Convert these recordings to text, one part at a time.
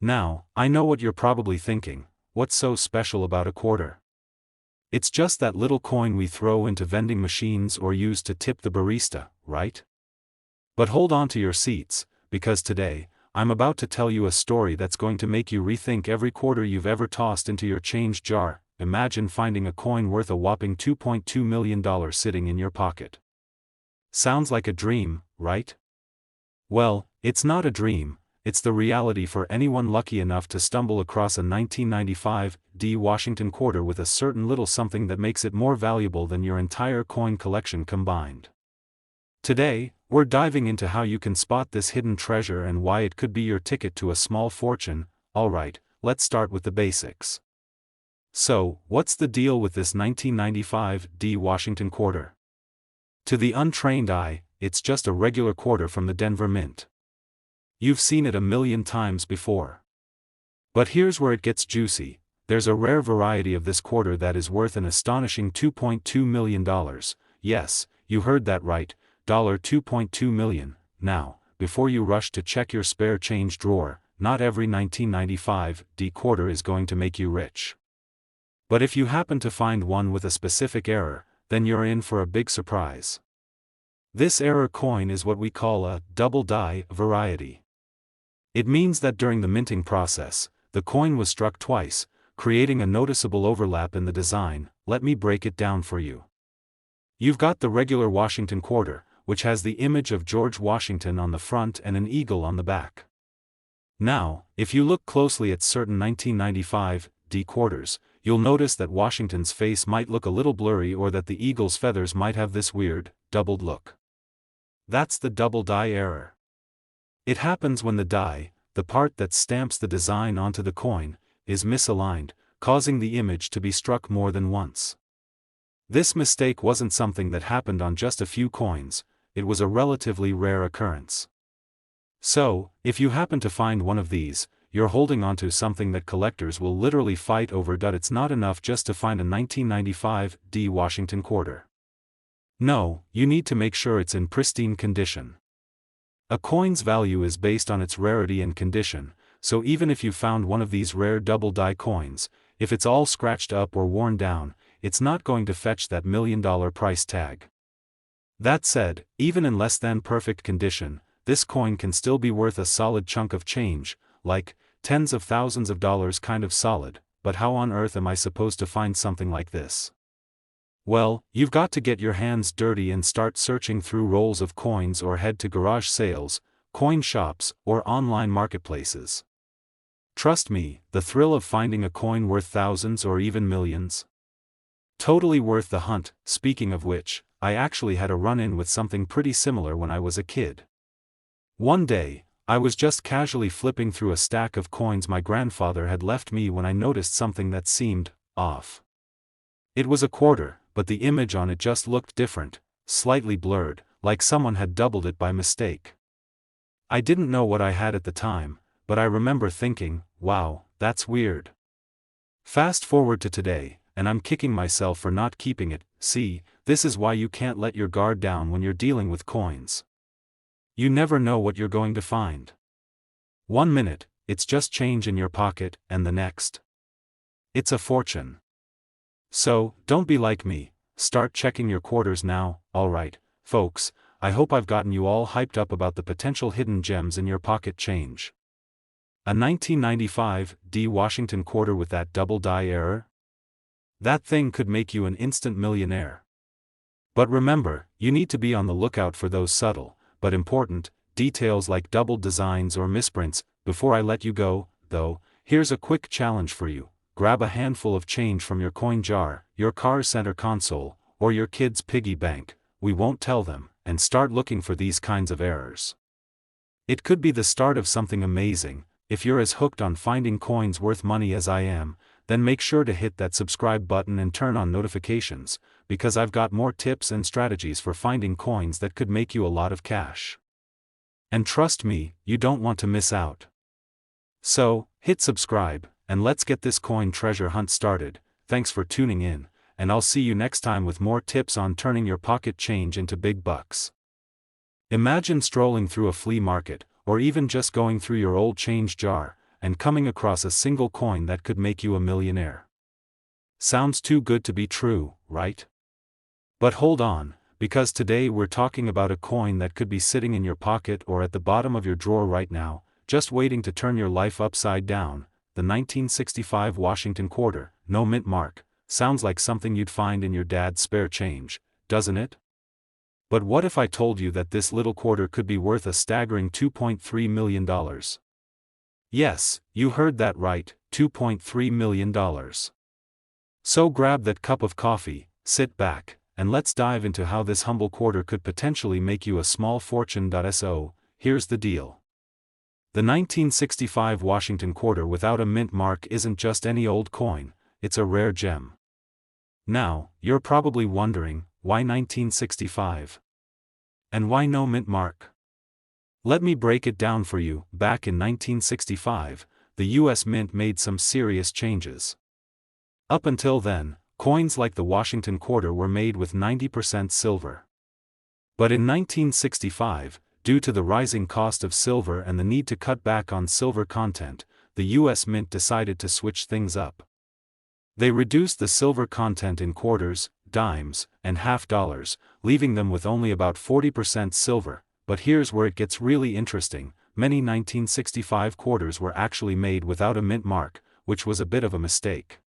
Now, I know what you're probably thinking: what's so special about a quarter? It's just that little coin we throw into vending machines or use to tip the barista, right? But hold on to your seats, because today, I'm about to tell you a story that's going to make you rethink every quarter you've ever tossed into your change jar. Imagine finding a coin worth a whopping $2.2 million sitting in your pocket. Sounds like a dream, right? Well, it's not a dream, it's the reality for anyone lucky enough to stumble across a 1995 D Washington quarter with a certain little something that makes it more valuable than your entire coin collection combined. Today, we're diving into how you can spot this hidden treasure and why it could be your ticket to a small fortune. Alright, let's start with the basics. So, what's the deal with this 1995 D Washington quarter? To the untrained eye, it's just a regular quarter from the Denver Mint. You've seen it a million times before. But here's where it gets juicy: there's a rare variety of this quarter that is worth an astonishing $2.2 million. Yes, you heard that right, $2.2 million. Now, before you rush to check your spare change drawer, not every 1995 D quarter is going to make you rich. But if you happen to find one with a specific error, then you're in for a big surprise. This error coin is what we call a double die variety. It means that during the minting process, the coin was struck twice, creating a noticeable overlap in the design. Let me break it down for you. You've got the regular Washington quarter, which has the image of George Washington on the front and an eagle on the back. Now, if you look closely at certain 1995 D quarters, you'll notice that Washington's face might look a little blurry, or that the eagle's feathers might have this weird, doubled look. That's the double die error. It happens when the die, the part that stamps the design onto the coin, is misaligned, causing the image to be struck more than once. This mistake wasn't something that happened on just a few coins, it was a relatively rare occurrence. So, if you happen to find one of these, you're holding onto something that collectors will literally fight over. It's not enough just to find a 1995 D Washington quarter. No, you need to make sure it's in pristine condition. A coin's value is based on its rarity and condition, so even if you found one of these rare double die coins, if it's all scratched up or worn down, it's not going to fetch that $1 million price tag. That said, even in less than perfect condition, this coin can still be worth a solid chunk of change, like tens of thousands of dollars. Kind of solid. But how on earth am I supposed to find something like this? Well, you've got to get your hands dirty and start searching through rolls of coins, or head to garage sales, coin shops, or online marketplaces. Trust me, the thrill of finding a coin worth thousands or even millions? Totally worth the hunt. Speaking of which, I actually had a run-in with something pretty similar when I was a kid. One day, I was just casually flipping through a stack of coins my grandfather had left me when I noticed something that seemed off. It was a quarter, but the image on it just looked different, slightly blurred, like someone had doubled it by mistake. I didn't know what I had at the time, but I remember thinking, wow, that's weird. Fast forward to today, and I'm kicking myself for not keeping it. See, this is why you can't let your guard down when you're dealing with coins. You never know what you're going to find. 1 minute, it's just change in your pocket, and the next, it's a fortune. So, don't be like me, start checking your quarters now. Alright, folks, I hope I've gotten you all hyped up about the potential hidden gems in your pocket change. A 1995 D Washington quarter with that double die error? That thing could make you an instant millionaire. But remember, you need to be on the lookout for those subtle, but important, details like doubled designs or misprints. Before I let you go, though, here's a quick challenge for you. Grab a handful of change from your coin jar, your car's center console, or your kid's piggy bank, we won't tell them, and start looking for these kinds of errors. It could be the start of something amazing. If you're as hooked on finding coins worth money as I am, then make sure to hit that subscribe button and turn on notifications, because I've got more tips and strategies for finding coins that could make you a lot of cash. And trust me, you don't want to miss out. So, hit subscribe, and let's get this coin treasure hunt started. Thanks for tuning in, and I'll see you next time with more tips on turning your pocket change into big bucks. Imagine strolling through a flea market, or even just going through your old change jar, and coming across a single coin that could make you a millionaire. Sounds too good to be true, right? But hold on, because today we're talking about a coin that could be sitting in your pocket or at the bottom of your drawer right now, just waiting to turn your life upside down. The 1965 Washington quarter, no mint mark, sounds like something you'd find in your dad's spare change, doesn't it? But what if I told you that this little quarter could be worth a staggering $2.3 million? Yes, you heard that right, $2.3 million. So grab that cup of coffee, sit back, and let's dive into how this humble quarter could potentially make you a small fortune. So, here's the deal. The 1965 Washington quarter without a mint mark isn't just any old coin, it's a rare gem. Now, you're probably wondering, why 1965? And why no mint mark? Let me break it down for you. Back in 1965, the US Mint made some serious changes. Up until then, coins like the Washington quarter were made with 90% silver. But in 1965, due to the rising cost of silver and the need to cut back on silver content, the US Mint decided to switch things up. They reduced the silver content in quarters, dimes, and half dollars, leaving them with only about 40% silver. But here's where it gets really interesting: many 1965 quarters were actually made without a mint mark, which was a bit of a mistake.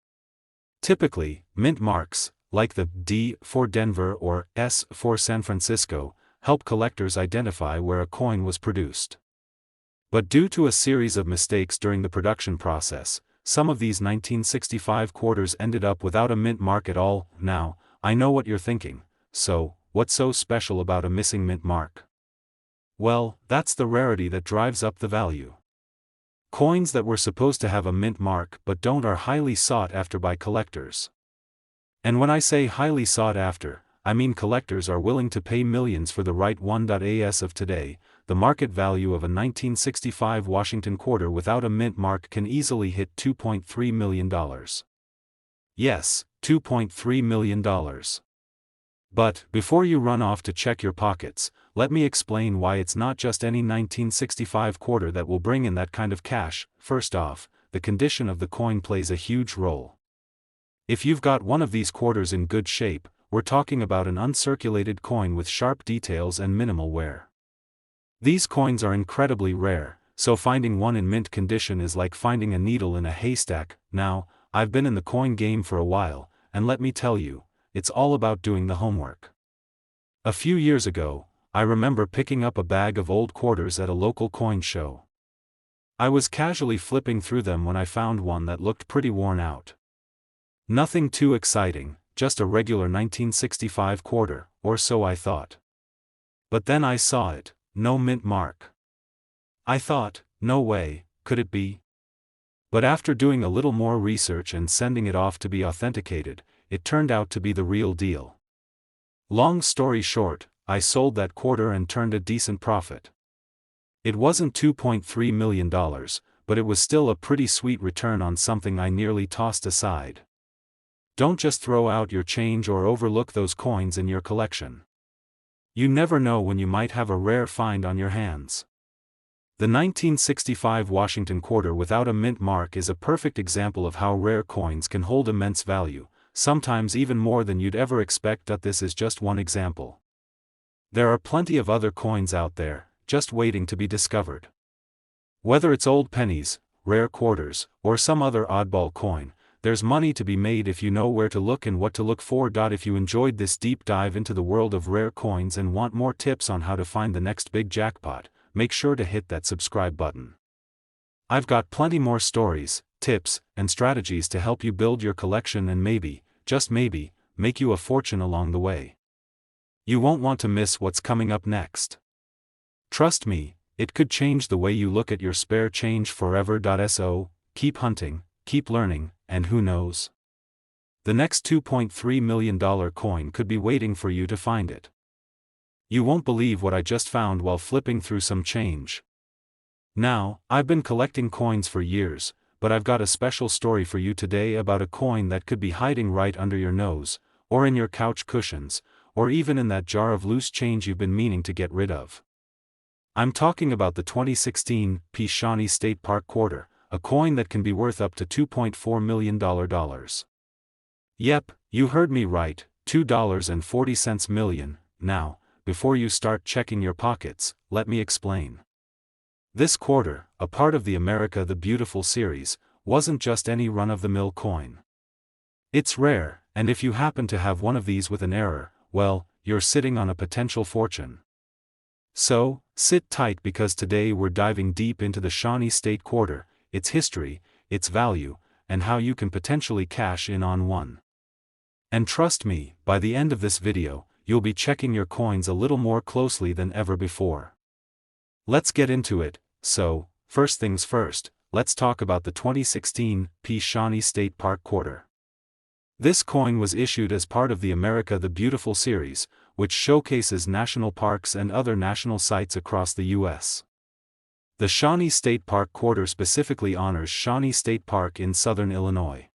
Typically, mint marks, like the D for Denver or S for San Francisco, help collectors identify where a coin was produced. But due to a series of mistakes during the production process, some of these 1965 quarters ended up without a mint mark at all. Now, I know what you're thinking, so, what's so special about a missing mint mark? Well, that's the rarity that drives up the value. Coins that were supposed to have a mint mark but don't are highly sought after by collectors. And when I say highly sought after, I mean collectors are willing to pay millions for the right one. As of today, the market value of a 1965 Washington quarter without a mint mark can easily hit $2.3 million. Yes, $2.3 million. But, before you run off to check your pockets, let me explain why it's not just any 1965 quarter that will bring in that kind of cash. First off, the condition of the coin plays a huge role. If you've got one of these quarters in good shape, we're talking about an uncirculated coin with sharp details and minimal wear. These coins are incredibly rare, so finding one in mint condition is like finding a needle in a haystack. Now, I've been in the coin game for a while, and let me tell you, it's all about doing the homework. A few years ago, I remember picking up a bag of old quarters at a local coin show. I was casually flipping through them when I found one that looked pretty worn out. Nothing too exciting, just a regular 1965 quarter, or so I thought. But then I saw it, no mint mark. I thought, no way, could it be? But after doing a little more research and sending it off to be authenticated, it turned out to be the real deal. Long story short, I sold that quarter and turned a decent profit. It wasn't $2.3 million, but it was still a pretty sweet return on something I nearly tossed aside. Don't just throw out your change or overlook those coins in your collection. You never know when you might have a rare find on your hands. The 1965 Washington quarter without a mint mark is a perfect example of how rare coins can hold immense value, sometimes even more than you'd ever expect. This is just one example. There are plenty of other coins out there, just waiting to be discovered. Whether it's old pennies, rare quarters, or some other oddball coin, there's money to be made if you know where to look and what to look for. If you enjoyed this deep dive into the world of rare coins and want more tips on how to find the next big jackpot, make sure to hit that subscribe button. I've got plenty more stories, tips, and strategies to help you build your collection and maybe, just maybe, make you a fortune along the way. You won't want to miss what's coming up next. Trust me, it could change the way you look at your spare change forever. So, keep hunting, keep learning, and who knows? The next $2.3 million coin could be waiting for you to find it. You won't believe what I just found while flipping through some change. Now, I've been collecting coins for years, but I've got a special story for you today about a coin that could be hiding right under your nose, or in your couch cushions, or even in that jar of loose change you've been meaning to get rid of. I'm talking about the 2016 Peace Shawnee State Park quarter, a coin that can be worth up to $2.4 million. Yep, you heard me right, $2.40 million. Now, before you start checking your pockets, let me explain. This quarter, a part of the America the Beautiful series, wasn't just any run-of-the-mill coin. It's rare, and if you happen to have one of these with an error, well, you're sitting on a potential fortune. So, sit tight because today we're diving deep into the Shawnee State Quarter, its history, its value, and how you can potentially cash in on one. And trust me, by the end of this video, you'll be checking your coins a little more closely than ever before. Let's get into it. So, first things first, let's talk about the 2016 Shawnee State Park Quarter. This coin was issued as part of the America the Beautiful series, which showcases national parks and other national sites across the U.S. The Shawnee State Park Quarter specifically honors Shawnee State Park in southern Illinois.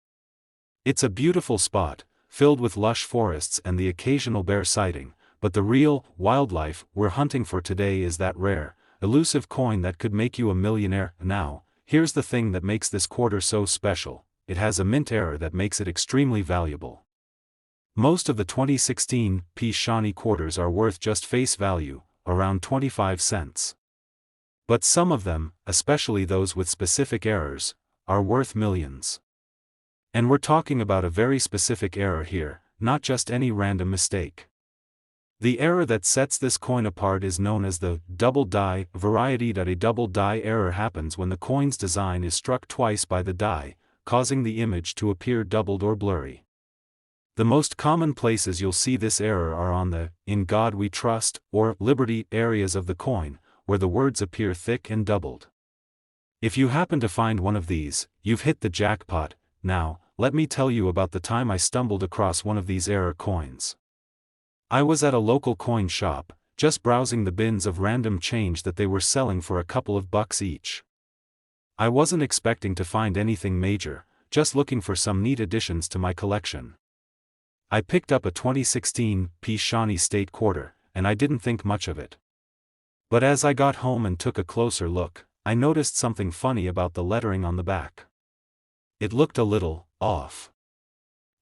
It's a beautiful spot, filled with lush forests and the occasional bear sighting, but the real wildlife we're hunting for today is that rare, elusive coin that could make you a millionaire. Now, here's the thing that makes this quarter so special: it has a mint error that makes it extremely valuable. Most of the 2016 Shawnee quarters are worth just face value, around 25 cents. But some of them, especially those with specific errors, are worth millions. And we're talking about a very specific error here, not just any random mistake. The error that sets this coin apart is known as the double die variety. A double die error happens when the coin's design is struck twice by the die, causing the image to appear doubled or blurry. The most common places you'll see this error are on the "In God We Trust" or "Liberty" areas of the coin, where the words appear thick and doubled. If you happen to find one of these, you've hit the jackpot. Now, let me tell you about the time I stumbled across one of these error coins. I was at a local coin shop, just browsing the bins of random change that they were selling for a couple of bucks each. I wasn't expecting to find anything major, just looking for some neat additions to my collection. I picked up a 2016 Shawnee State Quarter, and I didn't think much of it. But as I got home and took a closer look, I noticed something funny about the lettering on the back. It looked a little off.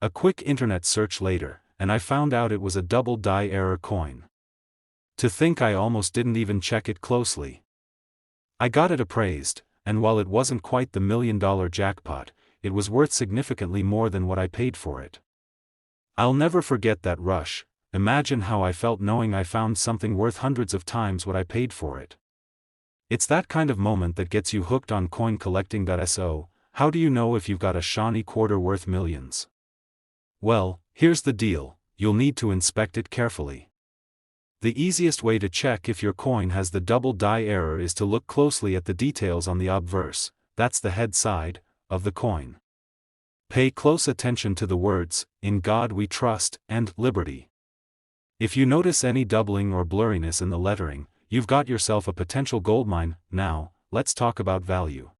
A quick internet search later, and I found out it was a double die error coin. To think I almost didn't even check it closely. I got it appraised, and while it wasn't quite the $1 million jackpot, it was worth significantly more than what I paid for it. I'll never forget that rush. Imagine how I felt knowing I found something worth hundreds of times what I paid for it. It's that kind of moment that gets you hooked on coin collecting. So, how do you know if you've got a Shawnee quarter worth millions? Well, here's the deal: you'll need to inspect it carefully. The easiest way to check if your coin has the double die error is to look closely at the details on the obverse, that's the head side, of the coin. Pay close attention to the words, "In God We Trust" and "Liberty." If you notice any doubling or blurriness in the lettering, you've got yourself a potential goldmine. Now, let's talk about value.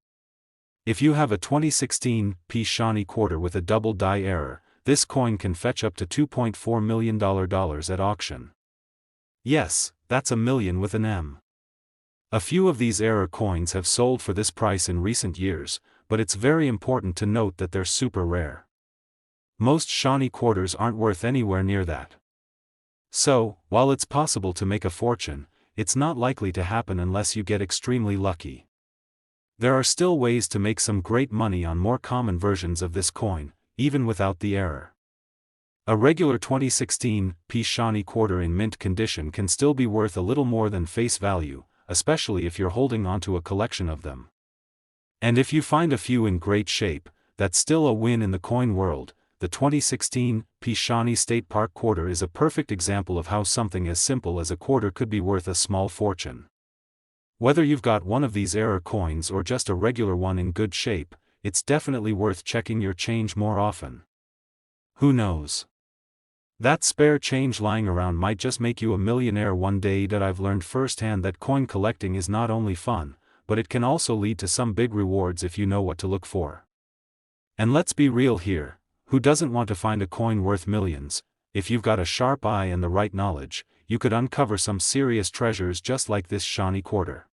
If you have a 2016 Shawnee quarter with a double die error, this coin can fetch up to $2.4 million at auction. Yes, that's a million with an M. A few of these error coins have sold for this price in recent years, but it's very important to note that they're super rare. Most Shawnee quarters aren't worth anywhere near that. So, while it's possible to make a fortune, it's not likely to happen unless you get extremely lucky. There are still ways to make some great money on more common versions of this coin, even without the error. A regular 2016 Shawnee quarter in mint condition can still be worth a little more than face value, especially if you're holding onto a collection of them. And if you find a few in great shape, that's still a win in the coin world. The 2016 Shawnee State Park Quarter is a perfect example of how something as simple as a quarter could be worth a small fortune. Whether you've got one of these error coins or just a regular one in good shape, it's definitely worth checking your change more often. Who knows? That spare change lying around might just make you a millionaire one day. I've learned firsthand that coin collecting is not only fun, but it can also lead to some big rewards if you know what to look for. And let's be real here, who doesn't want to find a coin worth millions? If you've got a sharp eye and the right knowledge, you could uncover some serious treasures just like this Shawnee quarter.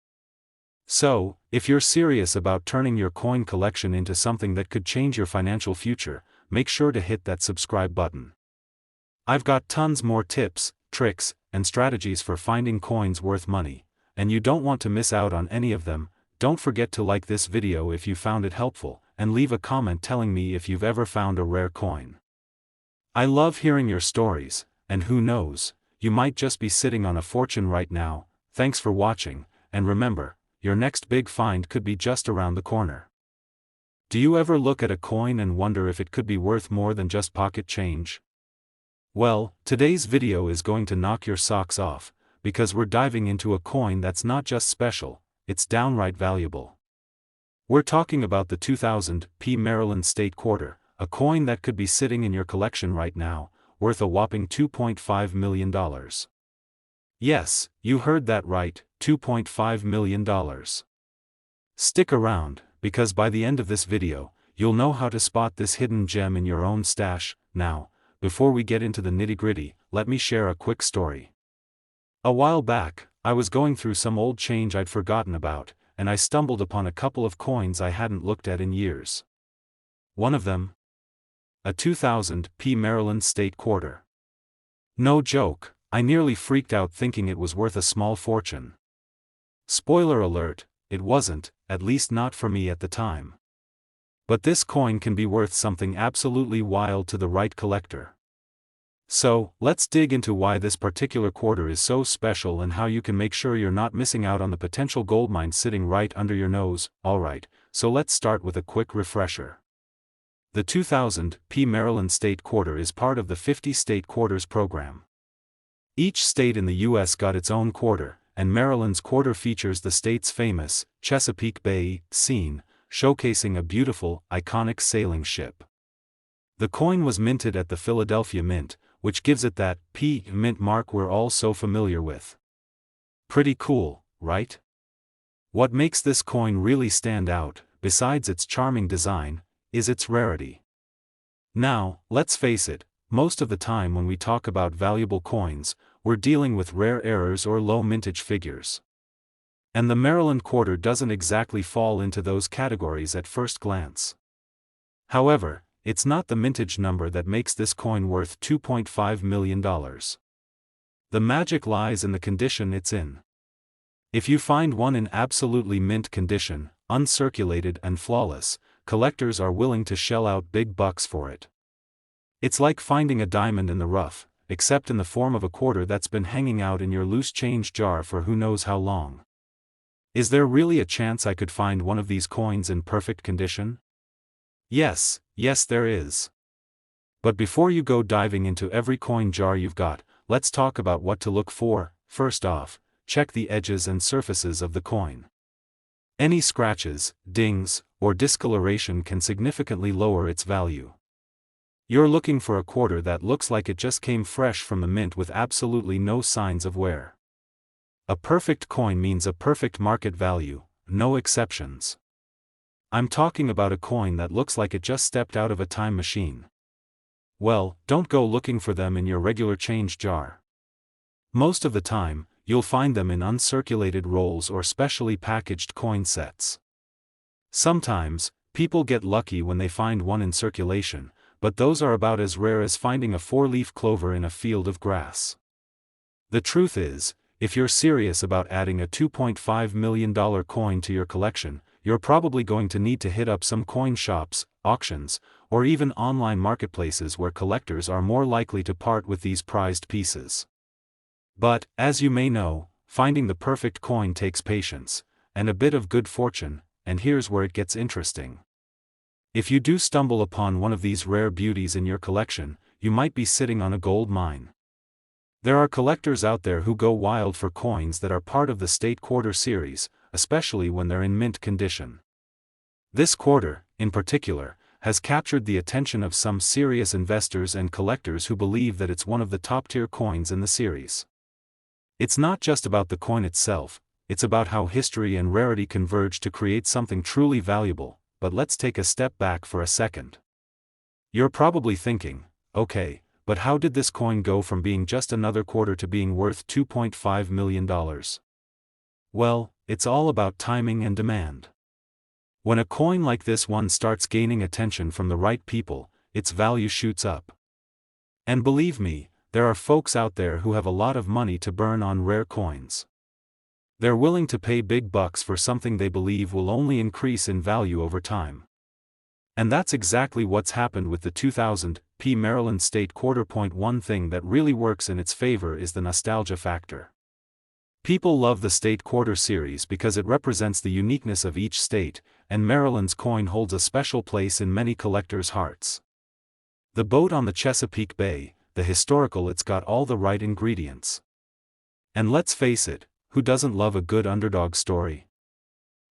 So, if you're serious about turning your coin collection into something that could change your financial future, make sure to hit that subscribe button. I've got tons more tips, tricks, and strategies for finding coins worth money, and you don't want to miss out on any of them. Don't forget to like this video if you found it helpful, and leave a comment telling me if you've ever found a rare coin. I love hearing your stories, and who knows, you might just be sitting on a fortune right now. Thanks for watching, and remember, your next big find could be just around the corner. Do you ever look at a coin and wonder if it could be worth more than just pocket change? Well, today's video is going to knock your socks off, because we're diving into a coin that's not just special, it's downright valuable. We're talking about the 2000 P Maryland State Quarter, a coin that could be sitting in your collection right now, worth a whopping $2.5 million. Yes, you heard that right, $2.5 million. Stick around, because by the end of this video, you'll know how to spot this hidden gem in your own stash. Now, before we get into the nitty-gritty, let me share a quick story. A while back, I was going through some old change I'd forgotten about, and I stumbled upon a couple of coins I hadn't looked at in years. One of them, a 2000 P Maryland State Quarter. No joke, I nearly freaked out thinking it was worth a small fortune. Spoiler alert, it wasn't, at least not for me at the time. But this coin can be worth something absolutely wild to the right collector. So, let's dig into why this particular quarter is so special and how you can make sure you're not missing out on the potential goldmine sitting right under your nose. Alright, so let's start with a quick refresher. The 2000 P Maryland State Quarter is part of the 50 State Quarters program. Each state in the U.S. got its own quarter, and Maryland's quarter features the state's famous Chesapeake Bay scene, showcasing a beautiful, iconic sailing ship. The coin was minted at the Philadelphia Mint, which gives it that P Mint mark we're all so familiar with. Pretty cool, right? What makes this coin really stand out, besides its charming design, is its rarity. Now, let's face it, most of the time when we talk about valuable coins, we're dealing with rare errors or low mintage figures. And the Maryland Quarter doesn't exactly fall into those categories at first glance. However, it's not the mintage number that makes this coin worth $2.5 million. The magic lies in the condition it's in. If you find one in absolutely mint condition, uncirculated and flawless, collectors are willing to shell out big bucks for it. It's like finding a diamond in the rough, except in the form of a quarter that's been hanging out in your loose change jar for who knows how long. Is there really a chance I could find one of these coins in perfect condition? Yes there is. But before you go diving into every coin jar you've got, let's talk about what to look for. First off, check the edges and surfaces of the coin. Any scratches, dings, or discoloration can significantly lower its value. You're looking for a quarter that looks like it just came fresh from the mint with absolutely no signs of wear. A perfect coin means a perfect market value, no exceptions. I'm talking about a coin that looks like it just stepped out of a time machine. Well, don't go looking for them in your regular change jar. Most of the time, you'll find them in uncirculated rolls or specially packaged coin sets. Sometimes, people get lucky when they find one in circulation, but those are about as rare as finding a four-leaf clover in a field of grass. The truth is, if you're serious about adding a $2.5 million coin to your collection, you're probably going to need to hit up some coin shops, auctions, or even online marketplaces where collectors are more likely to part with these prized pieces. But, as you may know, finding the perfect coin takes patience, and a bit of good fortune, and here's where it gets interesting. If you do stumble upon one of these rare beauties in your collection, you might be sitting on a gold mine. There are collectors out there who go wild for coins that are part of the State Quarter series, especially when they're in mint condition. This quarter, in particular, has captured the attention of some serious investors and collectors who believe that it's one of the top-tier coins in the series. It's not just about the coin itself, it's about how history and rarity converge to create something truly valuable. But let's take a step back for a second. You're probably thinking, okay, but how did this coin go from being just another quarter to being worth $2.5 million? Well, it's all about timing and demand. When a coin like this one starts gaining attention from the right people, its value shoots up. And believe me, there are folks out there who have a lot of money to burn on rare coins. They're willing to pay big bucks for something they believe will only increase in value over time. And that's exactly what's happened with the 2000 P Maryland State Quarter. One thing that really works in its favor is the nostalgia factor. People love the State Quarter series because it represents the uniqueness of each state, and Maryland's coin holds a special place in many collectors' hearts. The boat on the Chesapeake Bay, the historical, it's got all the right ingredients. And let's face it, who doesn't love a good underdog story?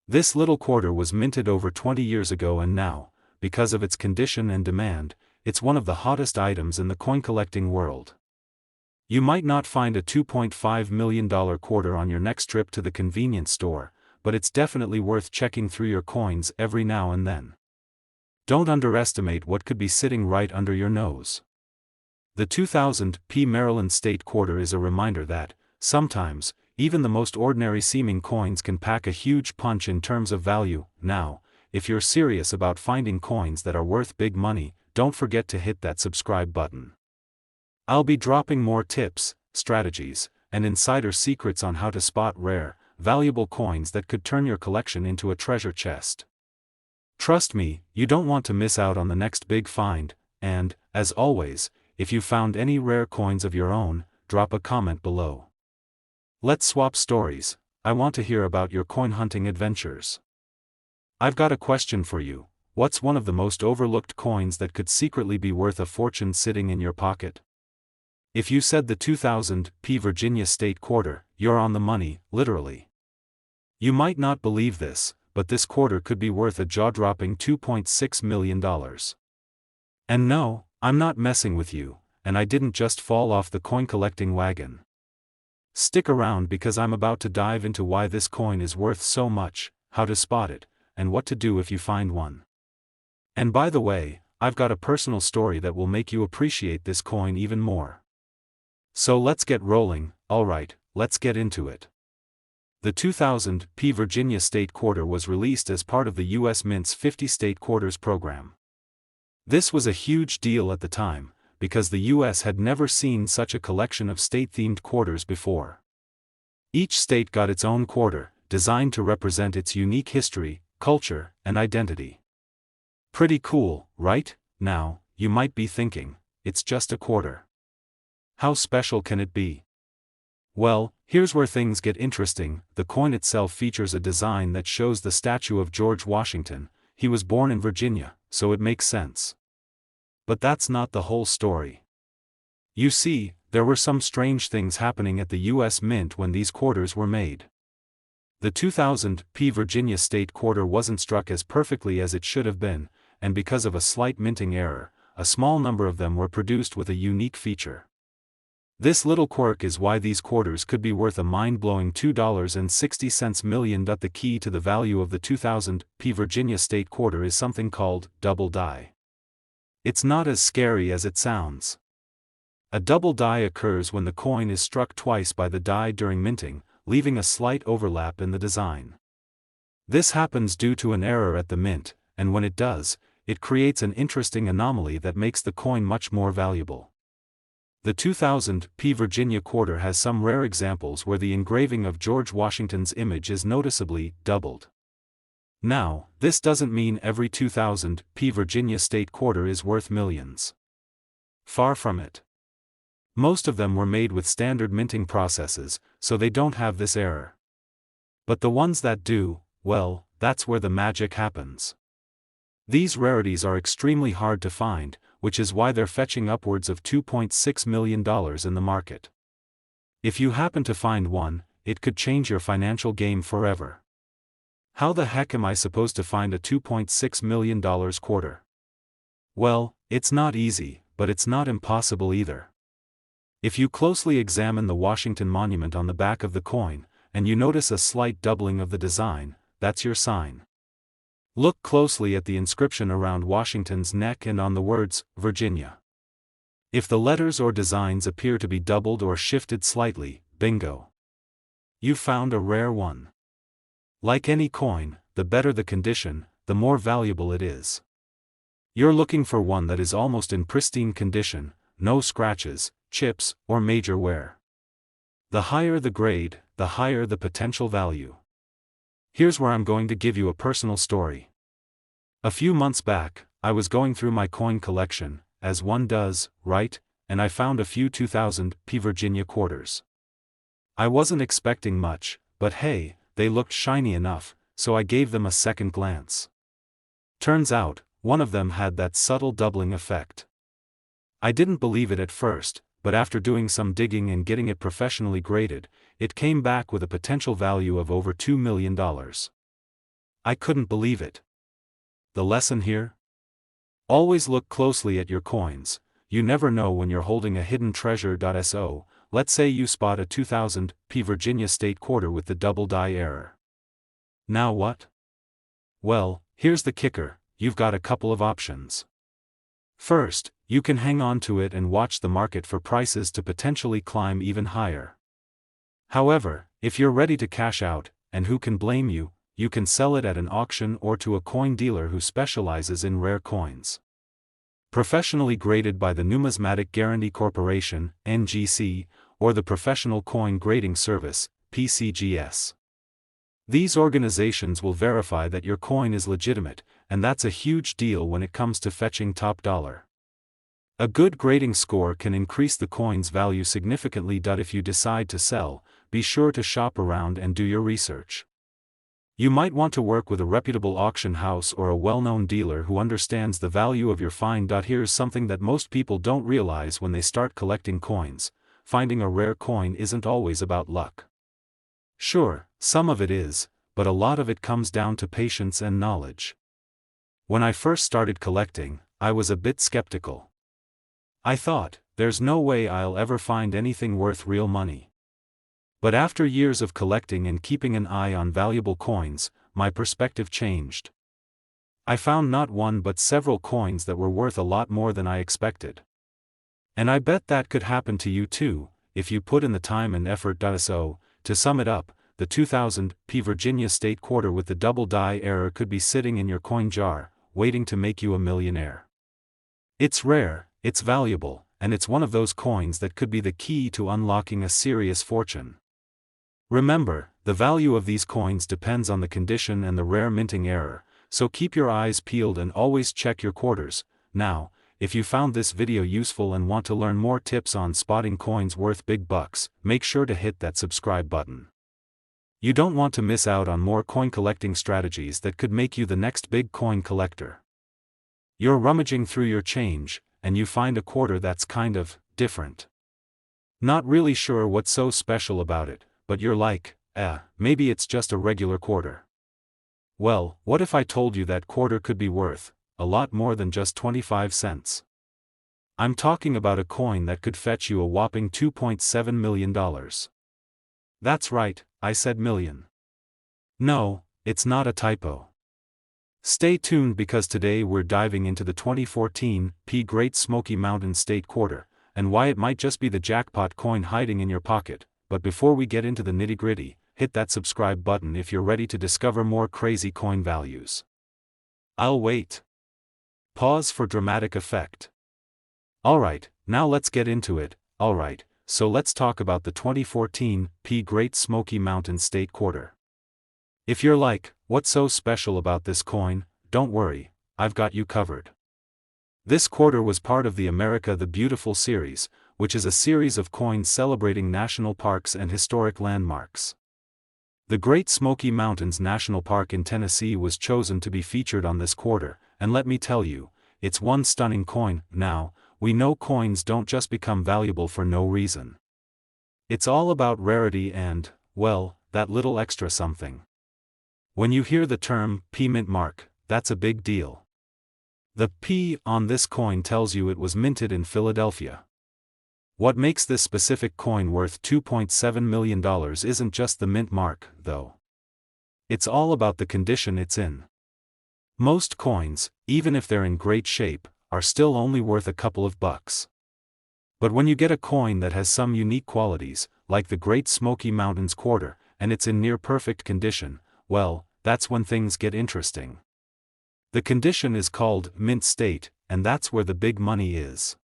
This little quarter was minted over 20 years ago, and now, because of its condition and demand, it's one of the hottest items in the coin collecting world. You might not find a $2.5 million quarter on your next trip to the convenience store, but it's definitely worth checking through your coins every now and then. Don't underestimate what could be sitting right under your nose. The 2000 P Maryland State Quarter is a reminder that, sometimes, even the most ordinary seeming coins can pack a huge punch in terms of value. Now, if you're serious about finding coins that are worth big money, don't forget to hit that subscribe button. I'll be dropping more tips, strategies, and insider secrets on how to spot rare, valuable coins that could turn your collection into a treasure chest. Trust me, you don't want to miss out on the next big find, and, as always, if you found any rare coins of your own, drop a comment below. Let's swap stories. I want to hear about your coin hunting adventures. I've got a question for you. What's one of the most overlooked coins that could secretly be worth a fortune sitting in your pocket? If you said the 2000 P Virginia State Quarter, you're on the money, literally. You might not believe this, but this quarter could be worth a jaw-dropping $2.6 million. And no, I'm not messing with you, and I didn't just fall off the coin collecting wagon. Stick around because I'm about to dive into why this coin is worth so much, how to spot it, and what to do if you find one. And by the way, I've got a personal story that will make you appreciate this coin even more. So let's get rolling. Alright, let's get into it. The 2000 P Virginia State Quarter was released as part of the U.S. Mint's 50 State Quarters program. This was a huge deal at the time, because the U.S. had never seen such a collection of state-themed quarters before. Each state got its own quarter, designed to represent its unique history, culture, and identity. Pretty cool, right? Now, you might be thinking, it's just a quarter. How special can it be? Well, here's where things get interesting. The coin itself features a design that shows the statue of George Washington. He was born in Virginia, so it makes sense. But that's not the whole story. You see, there were some strange things happening at the U.S. Mint when these quarters were made. The 2000 P Virginia State Quarter wasn't struck as perfectly as it should have been, and because of a slight minting error, a small number of them were produced with a unique feature. This little quirk is why these quarters could be worth a mind-blowing $2.60 million. The key to the value of the 2000 P Virginia State Quarter is something called double die. It's not as scary as it sounds. A double die occurs when the coin is struck twice by the die during minting, leaving a slight overlap in the design. This happens due to an error at the mint, and when it does, it creates an interesting anomaly that makes the coin much more valuable. The 2000 P Virginia Quarter has some rare examples where the engraving of George Washington's image is noticeably doubled. Now, this doesn't mean every 2000 P Virginia State Quarter is worth millions. Far from it. Most of them were made with standard minting processes, so they don't have this error. But the ones that do, well, that's where the magic happens. These rarities are extremely hard to find, which is why they're fetching upwards of $2.6 million in the market. If you happen to find one, it could change your financial game forever. How the heck am I supposed to find a $2.6 million quarter? Well, it's not easy, but it's not impossible either. If you closely examine the Washington monument on the back of the coin, and you notice a slight doubling of the design, that's your sign. Look closely at the inscription around Washington's neck and on the words, Virginia. If the letters or designs appear to be doubled or shifted slightly, bingo. You've found a rare one. Like any coin, the better the condition, the more valuable it is. You're looking for one that is almost in pristine condition, no scratches, chips, or major wear. The higher the grade, the higher the potential value. Here's where I'm going to give you a personal story. A few months back, I was going through my coin collection, as one does, right, and I found a few 2000 P Virginia quarters. I wasn't expecting much, but hey, they looked shiny enough, so I gave them a second glance. Turns out, one of them had that subtle doubling effect. I didn't believe it at first, but after doing some digging and getting it professionally graded, it came back with a potential value of over $2 million. I couldn't believe it. The lesson here? Always look closely at your coins. You never know when you're holding a hidden treasure. So, let's say you spot a 2000 P Virginia State quarter with the double die error. Now what? Well, here's the kicker, you've got a couple of options. First, you can hang on to it and watch the market for prices to potentially climb even higher. However, if you're ready to cash out, and who can blame you, you can sell it at an auction or to a coin dealer who specializes in rare coins. Professionally graded by the Numismatic Guarantee Corporation, NGC, or the Professional Coin Grading Service, PCGS. These organizations will verify that your coin is legitimate, and that's a huge deal when it comes to fetching top dollar. A good grading score can increase the coin's value significantly. If you decide to sell, be sure to shop around and do your research. You might want to work with a reputable auction house or a well-known dealer who understands the value of your find. Here's something that most people don't realize when they start collecting coins: finding a rare coin isn't always about luck. Sure, some of it is, but a lot of it comes down to patience and knowledge. When I first started collecting, I was a bit skeptical. I thought, there's no way I'll ever find anything worth real money. But after years of collecting and keeping an eye on valuable coins, my perspective changed. I found not one but several coins that were worth a lot more than I expected. And I bet that could happen to you too, if you put in the time and effort. So, to sum it up, the 2000 P Virginia State quarter with the double die error could be sitting in your coin jar, waiting to make you a millionaire. It's rare, it's valuable, and it's one of those coins that could be the key to unlocking a serious fortune. Remember, the value of these coins depends on the condition and the rare minting error, so keep your eyes peeled and always check your quarters. Now, if you found this video useful and want to learn more tips on spotting coins worth big bucks, make sure to hit that subscribe button. You don't want to miss out on more coin collecting strategies that could make you the next big coin collector. You're rummaging through your change, and you find a quarter that's kind of different. Not really sure what's so special about it, but you're like, maybe it's just a regular quarter. Well, what if I told you that quarter could be worth a lot more than just 25 cents? I'm talking about a coin that could fetch you a whopping $2.7 million. That's right, I said million. No, it's not a typo. Stay tuned because today we're diving into the 2014 P Great Smoky Mountain State quarter, and why it might just be the jackpot coin hiding in your pocket. But before we get into the nitty-gritty, hit that subscribe button if you're ready to discover more crazy coin values. I'll wait. Pause for dramatic effect. Alright, now let's get into it. Alright, so let's talk about the 2014 P Great Smoky Mountain State quarter. If you're like, what's so special about this coin? Don't worry, I've got you covered. This quarter was part of the America the Beautiful series, which is a series of coins celebrating national parks and historic landmarks. The Great Smoky Mountains National Park in Tennessee was chosen to be featured on this quarter, and let me tell you, it's one stunning coin. Now, we know coins don't just become valuable for no reason. It's all about rarity and, well, that little extra something. When you hear the term P mint mark, that's a big deal. The P on this coin tells you it was minted in Philadelphia. What makes this specific coin worth $2.7 million isn't just the mint mark, though. It's all about the condition it's in. Most coins, even if they're in great shape, are still only worth a couple of bucks. But when you get a coin that has some unique qualities, like the Great Smoky Mountains quarter, and it's in near perfect condition, well, that's when things get interesting. The condition is called mint state, and that's where the big money is.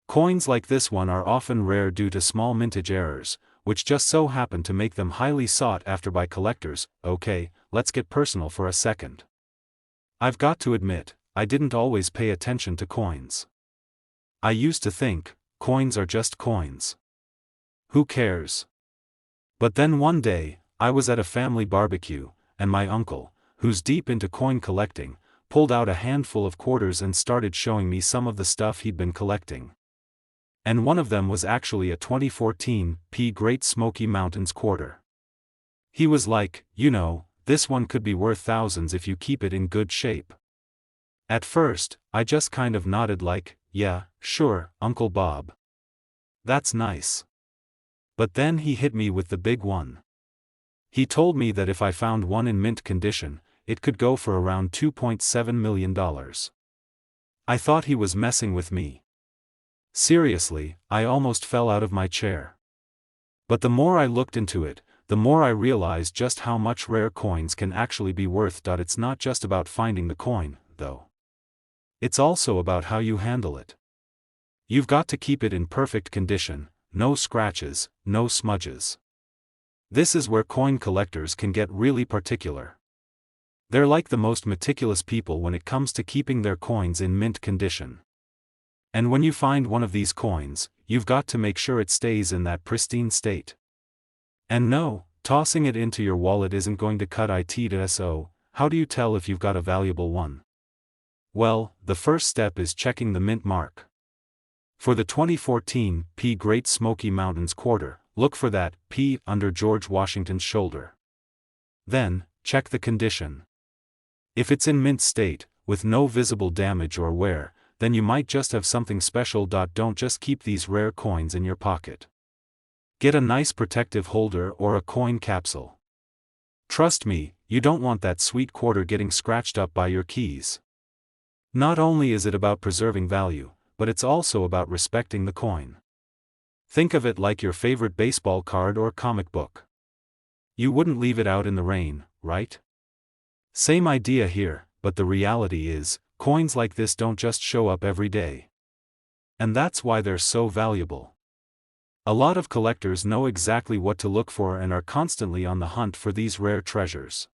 Coins like this one are often rare due to small mintage errors, which just so happen to make them highly sought after by collectors. Okay, let's get personal for a second. I've got to admit, I didn't always pay attention to coins. I used to think, coins are just coins. Who cares? But then one day, I was at a family barbecue, and my uncle, who's deep into coin collecting, pulled out a handful of quarters and started showing me some of the stuff he'd been collecting. And one of them was actually a 2014 P Great Smoky Mountains quarter. He was like, you know, this one could be worth thousands if you keep it in good shape. At first, I just kind of nodded like, yeah, sure, Uncle Bob. That's nice. But then he hit me with the big one. He told me that if I found one in mint condition, it could go for around $2.7 million. I thought he was messing with me. Seriously, I almost fell out of my chair. But the more I looked into it, the more I realized just how much rare coins can actually be worth. It's not just about finding the coin, though. It's also about how you handle it. You've got to keep it in perfect condition, no scratches, no smudges. This is where coin collectors can get really particular. They're like the most meticulous people when it comes to keeping their coins in mint condition. And when you find one of these coins, you've got to make sure it stays in that pristine state. And no, tossing it into your wallet isn't going to cut it. So, how do you tell if you've got a valuable one? Well, the first step is checking the mint mark. For the 2014 P Great Smoky Mountains quarter, look for that P under George Washington's shoulder. Then, check the condition. If it's in mint state, with no visible damage or wear, then you might just have something special. Don't just keep these rare coins in your pocket. Get a nice protective holder or a coin capsule. Trust me, you don't want that sweet quarter getting scratched up by your keys. Not only is it about preserving value, but it's also about respecting the coin. Think of it like your favorite baseball card or comic book. You wouldn't leave it out in the rain, right? Same idea here, but the reality is, coins like this don't just show up every day. And that's why they're so valuable. A lot of collectors know exactly what to look for and are constantly on the hunt for these rare treasures.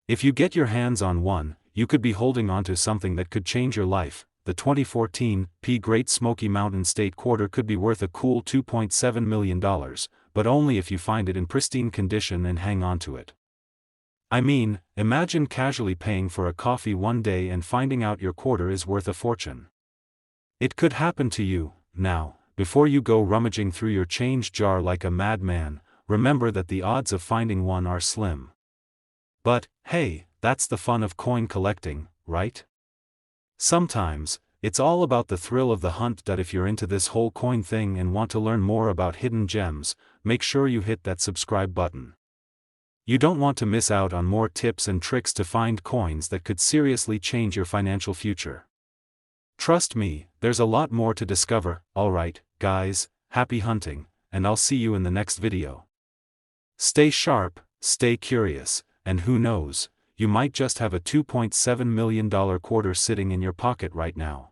If you get your hands on one, you could be holding onto something that could change your life. The 2014 P Great Smoky Mountains State quarter could be worth a cool $2.7 million, but only if you find it in pristine condition and hang on to it. I mean, imagine casually paying for a coffee one day and finding out your quarter is worth a fortune. It could happen to you. Now, before you go rummaging through your change jar like a madman, remember that the odds of finding one are slim. But, hey, that's the fun of coin collecting, right? Sometimes, it's all about the thrill of the hunt. If you're into this whole coin thing and want to learn more about hidden gems, make sure you hit that subscribe button. You don't want to miss out on more tips and tricks to find coins that could seriously change your financial future. Trust me, there's a lot more to discover. Alright, guys, happy hunting, and I'll see you in the next video. Stay sharp, stay curious, and who knows, you might just have a $2.7 million quarter sitting in your pocket right now.